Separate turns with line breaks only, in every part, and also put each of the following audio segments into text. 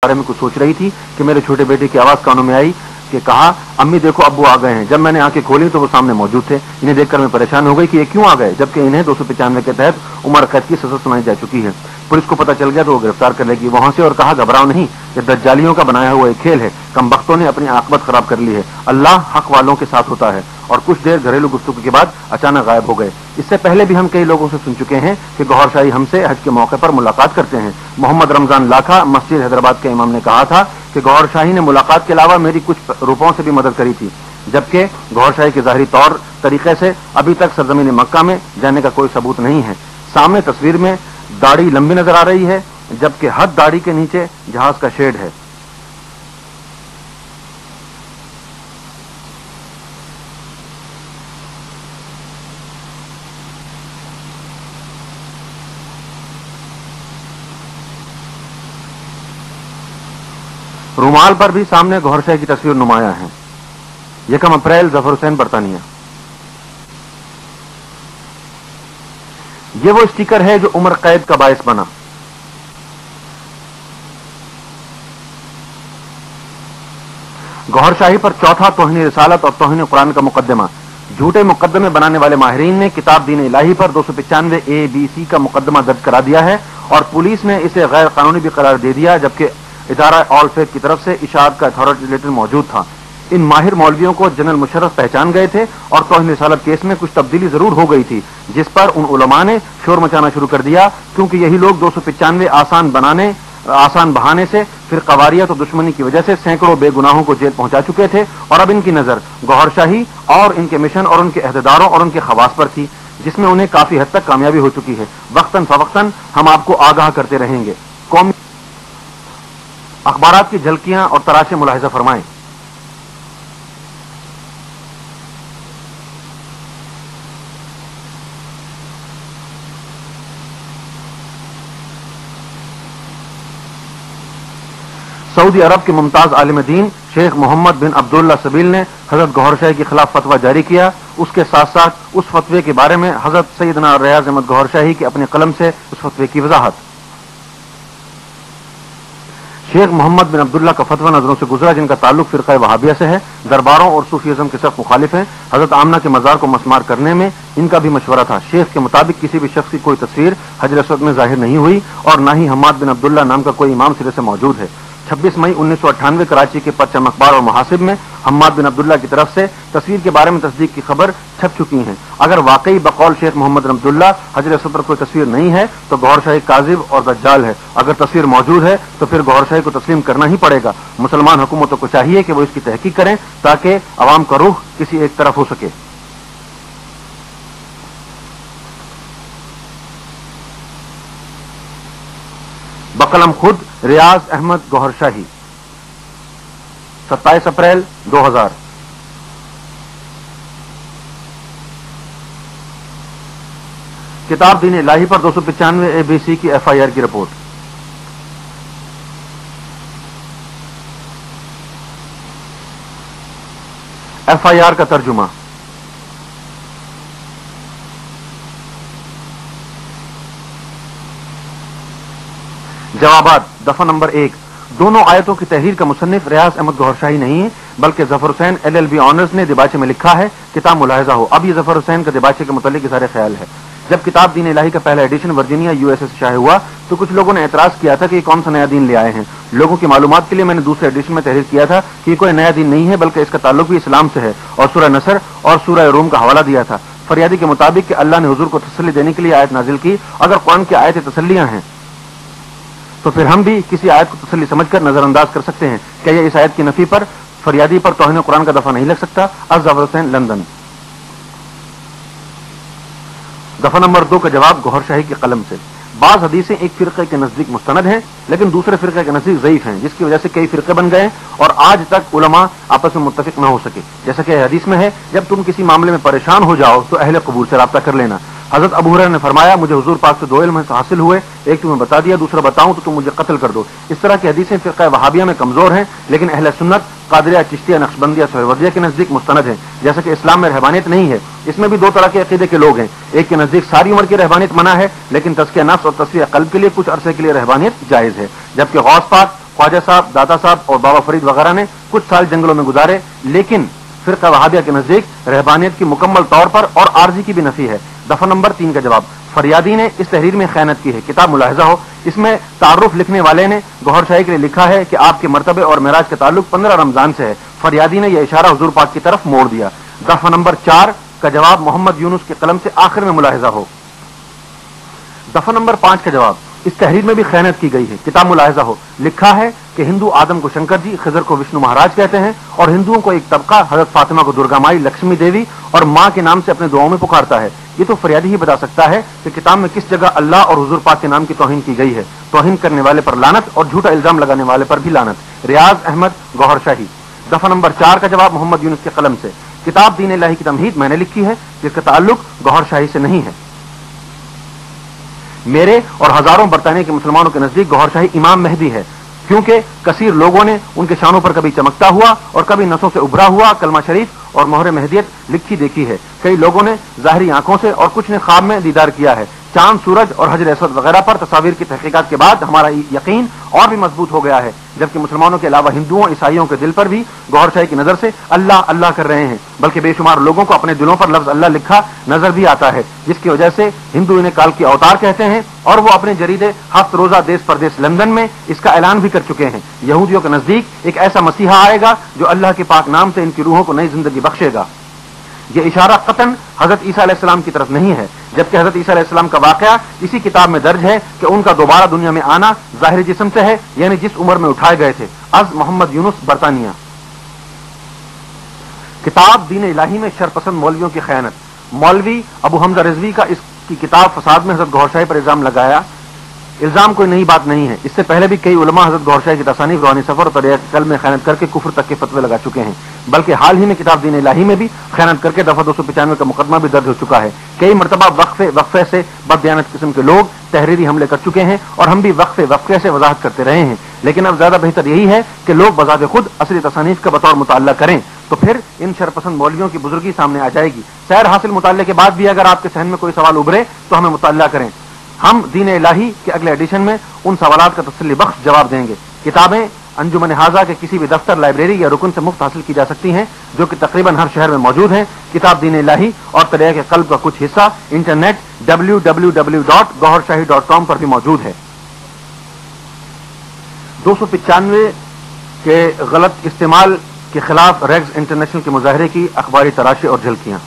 بارے میں کچھ سوچ رہی تھی کہ میرے چھوٹے بیٹے کی آواز کانوں میں آئی کہ کہا امی دیکھو ابو آ گئے ہیں۔ جب میں نے آنکھیں کھولی تو وہ سامنے موجود تھے۔ انہیں دیکھ کر میں پریشان ہو گئی کہ یہ کیوں آ گئے، جبکہ انہیں 295 کے تحت عمر قید کی سزا سنائی جا چکی ہے۔ پولیس کو پتہ چل گیا تو وہ گرفتار کر لے گی وہاں سے، اور کہا گھبراؤ نہیں، یہ دجالیوں کا بنایا ہوا ایک کھیل ہے، کم بختوں نے اپنی عاقبت خراب کر لی ہے، اللہ حق والوں کے ساتھ ہوتا ہے۔ اور کچھ دیر گھریلو گفتگو کے بعد اچانک غائب ہو گئے۔ اس سے پہلے بھی ہم کئی لوگوں سے سن چکے ہیں کہ گوہر شاہی ہم سے حج کے موقع پر ملاقات کرتے ہیں۔ محمد رمضان لاکھا مسجد حیدرآباد کے امام نے کہا تھا کہ گوہر شاہی نے ملاقات کے علاوہ میری کچھ روپوں سے بھی مدد کری تھی، جبکہ گوہر شاہی کے ظاہری طریقے سے ابھی تک سرزمین مکہ میں جانے کا کوئی ثبوت نہیں ہے۔ سامنے تصویر میں داڑھی لمبی نظر آ رہی ہے، جبکہ حد داڑھی کے نیچے جہاز کا شیڈ ہے۔ رومال پر بھی سامنے گوہر شاہی کی تصویر نمایاں ہے۔ 1 اپریل ظفر حسین برطانیہ۔ یہ وہ اسٹیکر ہے جو عمر قید کا باعث بنا۔ گوہر شاہی پر چوتھا توہین رسالت اور توہین قرآن کا مقدمہ۔ جھوٹے مقدمے بنانے والے ماہرین نے کتاب دین الہی پر 295 ABC کا مقدمہ درج کرا دیا ہے، اور پولیس نے اسے غیر قانونی بھی قرار دے دیا، جبکہ ادارہ آل فیتھ کی طرف سے اشاعت کا اتھارٹی لیٹر موجود تھا۔ ان ماہر مولویوں کو جنرل مشرف پہچان گئے تھے، اور توہین رسالت کیس میں کچھ تبدیلی ضرور ہو گئی تھی، جس پر ان علماء نے شور مچانا شروع کر دیا، کیونکہ یہی لوگ 295 آسان بہانے سے فرقہ واریت اور دشمنی کی وجہ سے سینکڑوں بے گناہوں کو جیل پہنچا چکے تھے، اور اب ان کی نظر گوہر شاہی اور ان کے مشن اور ان کے عہدیداروں اور ان کے خواص پر تھی، جس میں انہیں کافی حد تک کامیابی ہو چکی ہے۔ وقتاً فوقتاً ہم آپ کو آگاہ کرتے رہیں گے۔ قومی اخبارات کی جھلکیاں اور تراشے ملاحظہ فرمائیں۔ سعودی عرب کے ممتاز عالم دین شیخ محمد بن عبداللہ سبیل نے حضرت گوہر شاہی کے خلاف فتویٰ جاری کیا۔ اس کے ساتھ ساتھ اس فتوے کے بارے میں حضرت سیدنا ریاض احمد گوہر شاہی کے اپنے قلم سے اس فتوے کی وضاحت۔ شیخ محمد بن عبداللہ کا فتویٰ نظروں سے گزرا، جن کا تعلق فرقہ وہابیہ سے ہے، درباروں اور صوفیزم کے سخت مخالف ہیں۔ حضرت آمنہ کے مزار کو مسمار کرنے میں ان کا بھی مشورہ تھا۔ شیخ کے مطابق کسی بھی شخص کی کوئی تصویر حجر اسود میں ظاہر نہیں ہوئی، اور نہ ہی حماد بن عبداللہ نام کا کوئی امام سرے سے موجود ہے۔ 26 مئی 1998 کراچی کے پرچم اخبار اور محاسب میں حماد بن عبداللہ کی طرف سے تصویر کے بارے میں تصدیق کی خبر چھپ چکی ہیں۔ اگر واقعی بقول شیخ محمد بن عبداللہ حجر اسود پر کوئی تصویر نہیں ہے تو گوہر شاہی کاذب اور دجال ہے، اگر تصویر موجود ہے تو پھر گوہر شاہی کو تسلیم کرنا ہی پڑے گا۔ مسلمان حکومتوں کو چاہیے کہ وہ اس کی تحقیق کریں تاکہ عوام کا رخ کسی ایک طرف ہو سکے۔ بقلم خود ریاض احمد گوہر شاہی، 27 اپریل 2000۔ کتاب دین الہی پر 295 ABC کی FIR کی رپورٹ۔ FIR کا ترجمہ۔ جوابات۔ دفعہ نمبر 1، دونوں آیتوں کی تحریر کا مصنف ریاض احمد گوہر شاہی نہیں ہے، بلکہ ظفر حسین LLB آنرز نے دیباچے میں لکھا ہے۔ کتاب ملاحظہ ہو۔ اب یہ ظفر حسین کا دیباچے کے متعلق یہ سارے خیال ہے۔ جب کتاب دین الہی کا پہلا ایڈیشن ورجینیا USA سے شائع ہوا تو کچھ لوگوں نے اعتراض کیا تھا کہ یہ کون سا نیا دین لے آئے ہیں۔ لوگوں کی معلومات کے لیے میں نے دوسرے ایڈیشن میں تحریر کیا تھا کہ یہ کوئی نیا دین نہیں ہے، بلکہ اس کا تعلق بھی اسلام سے ہے، اور سورہ نصر اور سورہ روم کا حوالہ دیا تھا۔ فریادی کے مطابق کہ اللہ نے حضور کو تسلی دینے کے لیے آیت نازل کی۔ اگر قرآن کی آیتیں تسلیاں ہیں تو پھر ہم بھی کسی آیت کو تسلی سمجھ کر نظر انداز کر سکتے ہیں۔ کیا یہ اس آیت کی نفی پر فریادی پر توہین قرآن کا دفعہ نہیں لگ سکتا؟ ظفر حسین، لندن۔ دفعہ نمبر 2 کا جواب گوہر شاہی کے قلم سے۔ بعض حدیثیں ایک فرقے کے نزدیک مستند ہیں، لیکن دوسرے فرقے کے نزدیک ضعیف ہیں، جس کی وجہ سے کئی فرقے بن گئے اور آج تک علماء آپس میں متفق نہ ہو سکے۔ جیسا کہ حدیث میں ہے، جب تم کسی معاملے میں پریشان ہو جاؤ تو اہل قبور سے رابطہ کر لینا۔ حضرت ابو ہریرہ نے فرمایا، مجھے حضور پاک سے 2 علم حاصل ہوئے، ایک تمہیں بتا دیا، دوسرا بتاؤں تو تم مجھے قتل کر دو۔ اس طرح کی حدیثیں فرقہ وہابیہ میں کمزور ہیں، لیکن اہل سنت قادریہ، چشتیہ، نقشبندیہ، سہروردیہ کے نزدیک مستند ہیں۔ جیسا کہ اسلام میں رہبانیت نہیں ہے، اس میں بھی 2 طرح کے عقیدے کے لوگ ہیں۔ ایک کے نزدیک ساری عمر کی رہبانیت منع ہے، لیکن تزکیہ نفس اور تصفیہ قلب کے لیے کچھ عرصے کے لیے رہبانیت جائز ہے، جبکہ غوث پاک ख्वाजा साहब, दादा साहब और बाबा फरीद वगैरह ने कुछ साल जंगलों में गुजारे, लेकिन फिरका वहाबिया के नजदीक रहबानियत की मुकम्मल तौर पर और आर्जी की भी नफी है। दफा नंबर 3 का जवाब, फरियादी ने इस तहरीर में खयानत की है। किताब मुलाहिजा हो, इसमें तारुफ लिखने वाले ने गौहर शाही के लिए लिखा है कि आपके मर्तबे और मेराज का ताल्लुक 15 रमजान से है। फरियादी ने यह इशारा हुजूर पाक की तरफ मोड़ दिया। दफा नंबर 4 का जवाब मोहम्मद यूनुस के कलम से आखिर में मुलाहिजा हो। दफा नंबर 5 का जवाब, इस तहरीर में भी खयानत की गई है। किताब मुलाहिजा हो, लिखा है कि हिंदू आदम को शंकर जी, खिजर को विष्णु महाराज कहते हैं और हिंदुओं को एक तबका हजरत फातिमा को दुर्गा माई, लक्ष्मी देवी और मां के नाम से अपने दुआओं में पुकारता है। ये तो फरियादी ही बता सकता है कि किताब में किस जगह अल्लाह और हुजूर पाक के नाम की तौहीन की गई है। तौहीन करने वाले पर लानत और झूठा इल्जाम लगाने वाले पर भी लानत। रियाज अहमद, गौहर शाही। दफा नंबर 4 का जवाब मोहम्मद यूनुस के कलम से। किताब दीन इलाही की तमहीद मैंने लिखी है, जिसका ताल्लुक गौहर शाही से नहीं है। मेरे और हजारों बरतानिया के मुसलमानों के नजदीक गौहर शाही इमाम मेहदी है, क्योंकि कसीर लोगों ने उनके शानों पर कभी चमकता हुआ और कभी नसों से उभरा हुआ कलमा शरीफ और मोहर मेहदियत लिखी देखी है। कई लोगों ने जाहिरी आंखों से और कुछ ने ख्वाब में दीदार किया है। चांद, सूरज और हजर असवद वगैरह पर तस्वीर की तहकीकात के बाद हमारा यकीन और भी मजबूत हो गया है, जबकि मुसलमानों के अलावा हिंदुओं, ईसाइयों के दिल पर भी गौहर शाही की नजर से अल्लाह अल्लाह कर रहे हैं, बल्कि बेशुमार लोगों को अपने दिलों पर लफ्ज अल्लाह लिखा नजर भी आता है, जिसकी वजह से हिंदू इन्हें काल की अवतार कहते हैं और वो अपने जरीदे हफ्त रोजा देश परदेश लंदन में इसका ऐलान भी कर चुके हैं। यहूदियों के नजदीक एक ऐसा मसीहा आएगा जो अल्लाह के पाक नाम से इनकी रूहों को नई जिंदगी बख्शेगा। यह इशारा कतन हजरत ईसा अलैहिस्सलाम की तरफ नहीं है, जबकि हजरत ईसा अलैहिस्सलाम का वाकया इसी किताब में दर्ज है कि उनका दोबारा दुनिया में आना जाहिर जिस्म से है, यानी जिस उम्र में उठाए गए थे। अज मोहम्मद यूनुस, बरतानिया। किताब दीन इलाही में शरपसंद मौलवियों की खयानत। मौलवी अबू हमजा रिजवी का इसकी किताब फसाद में हजरत गौहर शाही पर इल्जाम लगाया। इल्जाम कोई नई बात नहीं है, इससे पहले भी कई उलमा हजरत गौहर शाही की तसानीफ, रूहानी सफर और तरीक़े कल में खयानत करके कुफ्र तक के फतवे लगा चुके हैं, बल्कि हाल ही में किताब दीन इलाही में भी खयानत करके दफा 295 का मुकदमा भी दर्ज हो चुका है। कई मरतबा वक्फे से बददियानत किस्म के लोग तहरीरी हमले कर चुके हैं और हम भी वक्फे से वजाहत करते रहे हैं, लेकिन अब ज्यादा बेहतर यही है कि लोग बजाते खुद असली तसानीफ का बतौर मुताल्ला करें, तो फिर इन शरपसंद मौलवियों की बुजुर्गी सामने आ जाएगी। सैर हासिल मुताल्ले के बाद भी अगर आपके सहन में कोई सवाल उभरे तो हमें मुताल्ला करें, हम दीन इलाही के अगले एडिशन में उन सवालात का तसल्ली बख्श जवाब देंगे। किताबें अंजुमन हाजा के किसी भी दफ्तर, लाइब्रेरी या रुकन से मुफ्त हासिल की जा सकती हैं, जो कि तकरीबन हर शहर में मौजूद हैं। किताब दीन इलाही और तरीक़े क़ल्ब का कुछ हिस्सा इंटरनेट www.goharshahi.com पर भी मौजूद है। 295 के गलत इस्तेमाल के खिलाफ रेग्स इंटरनेशनल के मुजाहरे की अखबारी तराशी और झलकियां।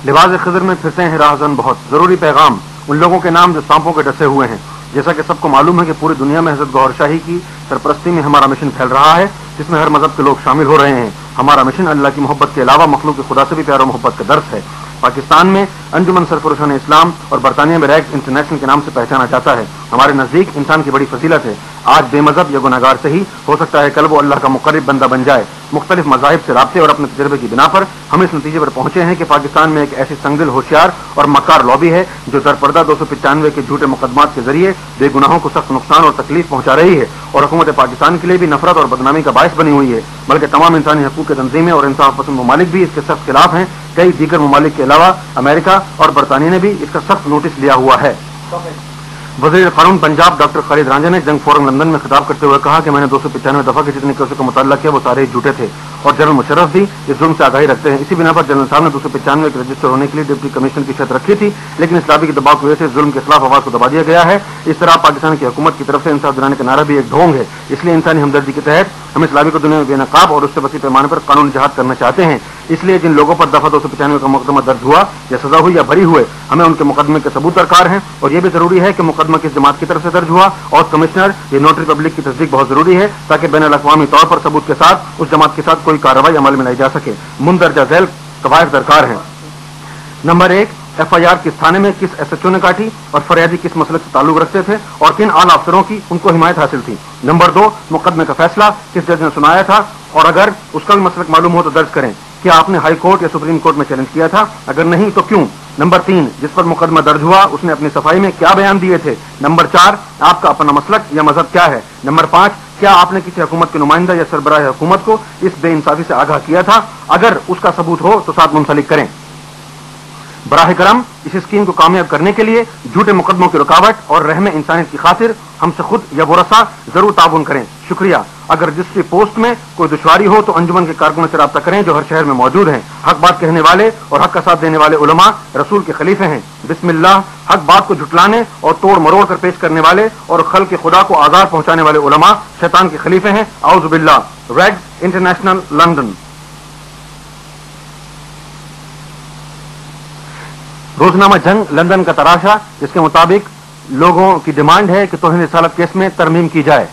लिबास खिजर में फिरते हैं राहजन बहुत। जरूरी पैगाम उन लोगों के नाम जो सांपों के डसे हुए हैं। जैसा कि सबको मालूम है कि पूरी दुनिया में हजरत गौहर शाही की सरपरस्ती में हमारा मिशन फैल रहा है, जिसमें हर मजहब के लोग शामिल हो रहे हैं। हमारा मिशन अल्लाह की मोहब्बत के अलावा मखलूक के खुदा से भी प्यार और मोहब्बत का दर्स है। पाकिस्तान में अंजुमन सरफरोशान इस्लाम और बरतानिया में रैग्स इंटरनेशनल के नाम से पहचाना जाता है। हमारे नजदीक इंसान की बड़ी फजीलत है। आज बेमजहब या गुनाहगार से ही हो सकता है कल वो अल्लाह का मुकर्रब बंदा बन जाए। मुख्तलिफ मज़ाहिब से राब्ते और अपने तजर्बे की बिना पर हम इस नतीजे पर पहुंचे हैं कि पाकिस्तान में एक ऐसी संगदिल, होशियार और मक्कार लॉबी है जो दरपर्दा 295 के झूठे मुकदमात के जरिए बेगुनाहों को सख्त नुकसान और तकलीफ पहुंचा रही है और हुकूमत पाकिस्तान के लिए भी नफरत और बदनामी का बायस बनी हुई है। बल्कि तमाम इंसानी हकूक की तंजीमें और इंसाफ पसंद ममालिक भी इसके सख्त खिलाफ हैं। कई दीगर ममालिक के अलावा अमेरिका और बरतानिया ने भी इसका सख्त नोटिस लिया हुआ है। वज़ीर कानून पंजाब डॉक्टर खालिद रांझा ने जंग फोरम लंदन में खिताब करते हुए कहा कि मैंने 295 दफा के जितने केसों का मुताल्ला किया वो सारे ही झूठे थे और जनरल मुशर्रफ भी इस जुर्म से आगाही रखते हैं। इसी बिना पर जनरल साहब ने 295 के रजिस्टर होने के लिए डिप्टी कमिश्नर की शर्त रखी थी, लेकिन इस्लामी के दबाव की वजह से जुल्म के खिलाफ आवाज को दबा दिया गया है। इस तरह पाकिस्तान की हुकूमत की तरफ से इंसाफ दिलाने का नारा भी एक ढोंग है। इसलिए इंसानी हमदर्दी के तहत हम इस्लामी को दुनिया में बेनकाब और उससे वसी पैमाने पर कानून जहाद करना चाहते हैं। इसलिए जिन लोगों पर दफा 295 का मुकदमा दर्ज हुआ या सजा हुई या बरी हुए, हमें उनके मुकदमे के सबूत दरकार हैं और यह भी जरूरी है कि मुकदमा किस जमात की तरफ से दर्ज हुआ और कमिश्नर या नोटरी पब्लिक की तस्दीक बहुत जरूरी है, ताकि बैनुल अक़वामी तौर पर सबूत के साथ उस जमात के साथ कोई कार्रवाई अमल में लाई जा सके। मुंदरजा झैल कवायद दरकार है। नंबर 1, FIR किस थाने में किस SHO ने काटी और फरियादी किस मसलक से ताल्लुक रखते थे और किन आला अफसरों की उनको हिमायत हासिल थी। नंबर 2, मुकदमे का फैसला किस जज ने सुनाया था और अगर उसका भी मसलक मालूम हो तो दर्ज करें। क्या आपने हाई कोर्ट या सुप्रीम कोर्ट में चैलेंज किया था? अगर नहीं तो क्यों? नंबर 3, जिस पर मुकदमा दर्ज हुआ उसने अपनी सफाई में क्या बयान दिए थे? नंबर 4, आपका अपना मसलक या मजहब क्या है? नंबर 5, क्या आपने किसी हुकूमत के नुमाइंदा या सरबराह हुकूमत को इस बेइंसाफी से आगाह किया था? अगर उसका सबूत हो तो साथ मुंसलिक करें। براہ کرم اس اسکیم کو کامیاب کرنے کے لیے جھوٹے مقدموں کی رکاوٹ اور رحم انسانیت کی خاطر ہم سے خود یا برسا ضرور تعاون کریں. شکریہ. اگر رجسٹری پوسٹ میں کوئی دشواری ہو تو انجمن کے کارکنوں سے رابطہ کریں جو ہر شہر میں موجود ہیں. حق بات کہنے والے اور حق کا ساتھ دینے والے علماء رسول کے خلیفے ہیں. بسم اللہ. حق بات کو جھٹلانے اور توڑ مروڑ کر پیش کرنے والے اور خلق خدا کو آزار پہنچانے والے علماء شیطان کے خلیفے ہیں. اعوذ باللہ. Rigs international London. روزنامہ جنگ لندن کا تراشا، جس کے مطابق لوگوں کی ڈیمانڈ ہے کہ توہین رسالت کیس میں ترمیم کی جائے.